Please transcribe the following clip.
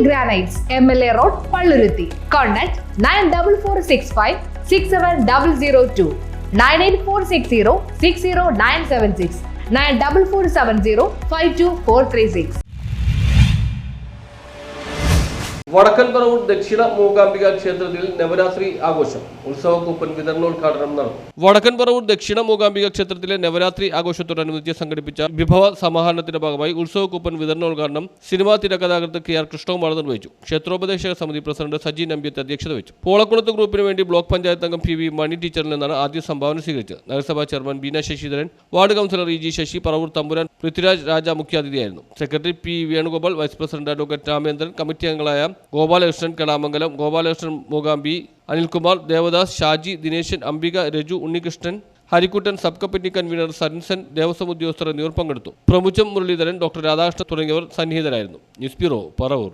Granites, MLA Road, Palluruthi. Contact 9446567002, 98460 94470 വടക്കൻപറവൂർ ദക്ഷിണ മൂകാംബിക ക്ഷേത്രത്തിൽ നവരാത്രി ആഘോഷം. ഉത്സവക്കൂപ്പൻ വിതരണോദ്ഘാടനം നടന്നു. വടക്കൻപറവൂർ ദക്ഷിണ മൂകാംബിക ക്ഷേത്രത്തിലെ നവരാത്രി ആഘോഷത്തോടനുബന്ധിച്ച് സംഘടിപ്പിച്ച വിഭവ സമാഹരണത്തിന്റെ ഭാഗമായി ഉത്സവക്കൂപ്പൻ വിതരണോദ്ഘാടനം സിനിമാ തിരക്കഥാകൃത്ത് KR കൃഷ്ണകുമാർ നിർവഹിച്ചു. ക്ഷേത്രോപദേശക സമിതി പ്രസിഡന്റ് സജി നമ്പ്യത്ത് അധ്യക്ഷത വഹിച്ചു. പോളക്കുളത്ത് ഗ്രൂപ്പിന് വേണ്ടി ബ്ലോക്ക് പഞ്ചായത്ത് അംഗം PV മണി ടീച്ചറിൽ നിന്നാണ് ആദ്യ സംഭാവന സ്വീകരിച്ചത്. നഗരസഭാ chairman Beena Sasidharan, ward councillor EG Sasi, Paravur Thampuran Prithviraj Raja മുഖ്യാതിഥിയായിരുന്നു. Secretary P Venugopal, vice president advocate Ramendran, committee അംഗങ്ങളായ Gopalakrishnan Kalamangalam, Gopalakrishnan Mookambi, Anilkumar, Devadas, Shaji, Dineshan, Ambika, Raju, Unnikrishnan, Harikuttan, sub committee convener Saransan, Devaswom ഉദ്യോഗസ്ഥർ എന്നിവർ പങ്കെടുത്തു. പ്രമുഖം മുരളീധരൻ, ഡോക്ടർ രാധാകൃഷ്ണൻ തുടങ്ങിയവർ സന്നിഹിതരായിരുന്നു. News bureau, Paravur.